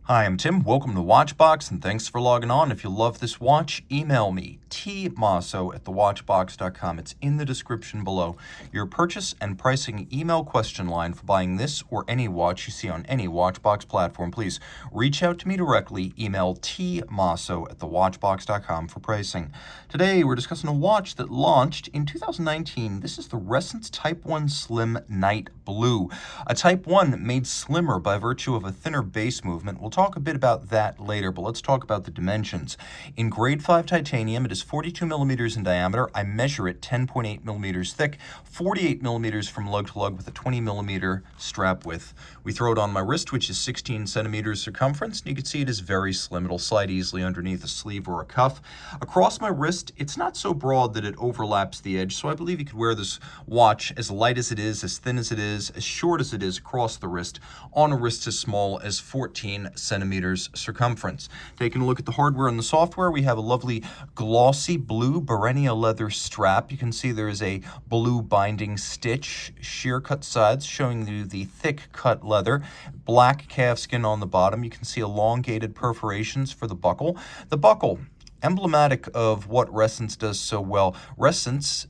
Hi, I'm Tim. Welcome to Watchbox, and thanks for logging on. If you love this watch, email me, tmosso@thewatchbox.com. It's in the description below. Your purchase and pricing email question line for buying this or any watch you see on any Watchbox platform. Please reach out to me directly. Email tmosso@thewatchbox.com for pricing. Today, we're discussing a watch that launched in 2019. This is the Ressence Type 1 Slim Night Blue, a Type 1 made slimmer by virtue of a thinner base movement. We'll talk a bit about that later, but let's talk about the dimensions. In grade 5 titanium, it is 42 millimeters in diameter. I measure it 10.8 millimeters thick, 48 millimeters from lug to lug with a 20 millimeter strap width. We throw it on my wrist, which is 16 centimeters circumference, and you can see it is very slim. It'll slide easily underneath a sleeve or a cuff. Across my wrist, it's not so broad that it overlaps the edge, so I believe you could wear this watch as light as it is, as thin as it is, as short as it is across the wrist, on a wrist as small as 14 centimeters circumference. Taking a look at the hardware and the software, we have a lovely glossy blue Barenia leather strap. You can see there is a blue binding stitch, sheer cut sides showing you the thick cut leather, black calfskin on the bottom. You can see elongated perforations for the buckle. The buckle, emblematic of what Ressence does so well. Ressence,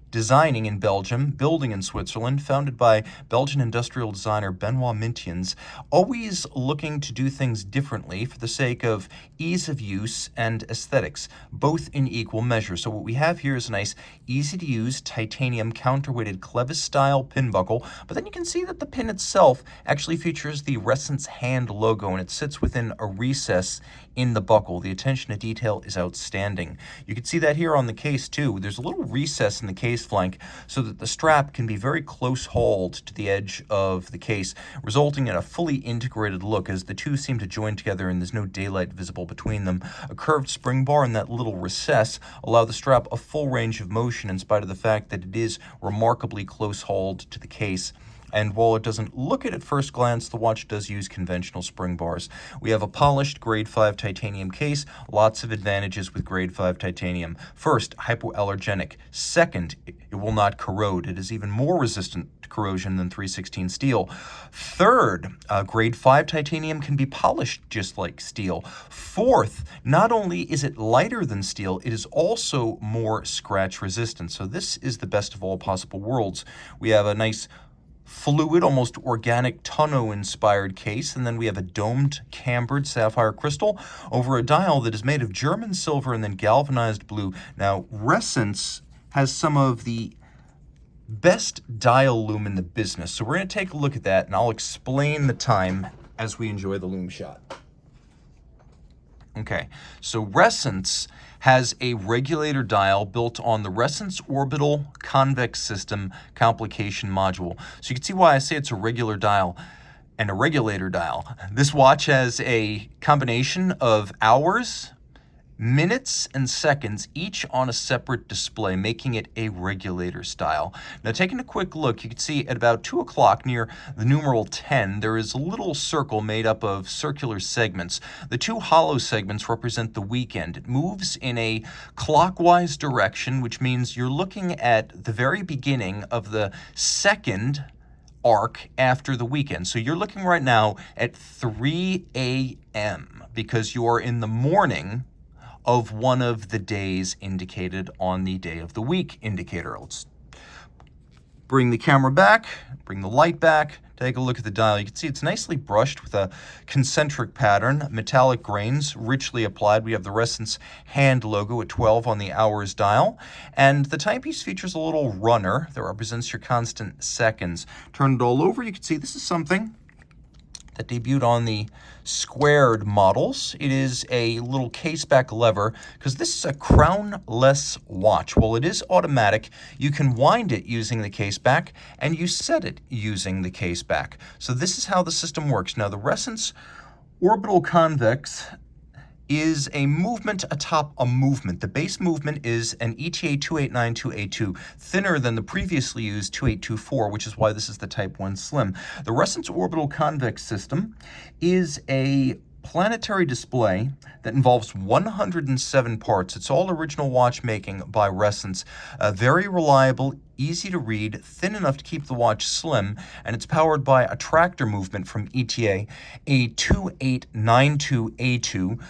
designing in Belgium, building in Switzerland, founded by Belgian industrial designer Benoit Mintiens, always looking to do things differently for the sake of ease of use and aesthetics, both in equal measure. So what we have here is a nice, easy-to-use titanium counterweighted Clevis-style pin buckle, but then you can see that the pin itself actually features the Ressence hand logo, and it sits within a recess in the buckle. The attention to detail is outstanding. You can see that here on the case too. There's a little recess in the case flank so that the strap can be very close hauled to the edge of the case, resulting in a fully integrated look as the two seem to join together and there's no daylight visible between them. A curved spring bar and that little recess allow the strap a full range of motion in spite of the fact that it is remarkably close hauled to the case. And while it doesn't look it at first glance, the watch does use conventional spring bars. We have a polished grade 5 titanium case, lots of advantages with grade 5 titanium. First, hypoallergenic. Second, it will not corrode. It is even more resistant to corrosion than 316 steel. Third, grade 5 titanium can be polished just like steel. Fourth, not only is it lighter than steel, it is also more scratch resistant. So this is the best of all possible worlds. We have a nice fluid, almost organic tonneau-inspired case, and then we have a domed, cambered sapphire crystal over a dial that is made of German silver and then galvanized blue. Now, Ressence has some of the best dial loom in the business, so we're going to take a look at that, and I'll explain the time as we enjoy the loom shot. Okay, so Ressence has a regulator dial built on the Ressence Orbital Convex System complication module. So you can see why I say it's a regular dial and a regulator dial. This watch has a combination of hours, minutes, and seconds, each on a separate display, making it a regulator style. Now, taking a quick look, you can see at about 2 o'clock near the numeral 10, there is a little circle made up of circular segments. The two hollow segments represent the weekend. It moves in a clockwise direction, which means you're looking at the very beginning of the second arc after the weekend. So you're looking right now at 3 a.m. because you are in the morning of one of the days indicated on the day of the week indicator. Let's bring the camera back, bring the light back, take a look at the dial. You can see it's nicely brushed with a concentric pattern, metallic grains richly applied. We have the Ressence hand logo at 12 on the hours dial, and the timepiece features a little runner that represents your constant seconds. Turn it all over, you can see this is something that debuted on the squared models. It is a little caseback lever because this is a crownless watch. While it is automatic, you can wind it using the caseback and you set it using the caseback. So this is how the system works. Now, the Ressence Orbital Convex is a movement atop a movement. The base movement is an ETA 2892A2, thinner than the previously used 2824, which is why this is the Type 1 Slim. The Ressence Orbital Convex system is a planetary display that involves 107 parts. It's all original watchmaking by Ressence. Very reliable, easy to read, thin enough to keep the watch slim, and it's powered by a tractor movement from ETA, a 2892A2,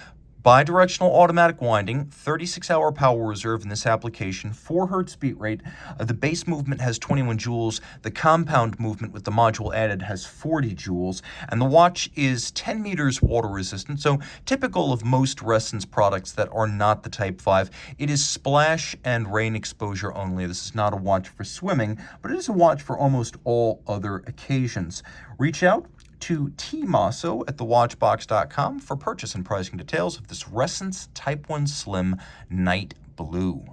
bidirectional automatic winding, 36-hour power reserve in this application, 4 Hz beat rate. The base movement has 21 joules. The compound movement with the module added has 40 joules. And the watch is 10 meters water resistant, so typical of most Ressence products that are not the Type 5. It is splash and rain exposure only. This is not a watch for swimming, but it is a watch for almost all other occasions. Reach out to Team Mosso at thewatchbox.com for purchase and pricing details of this Ressence Type 1 Slim Night Blue.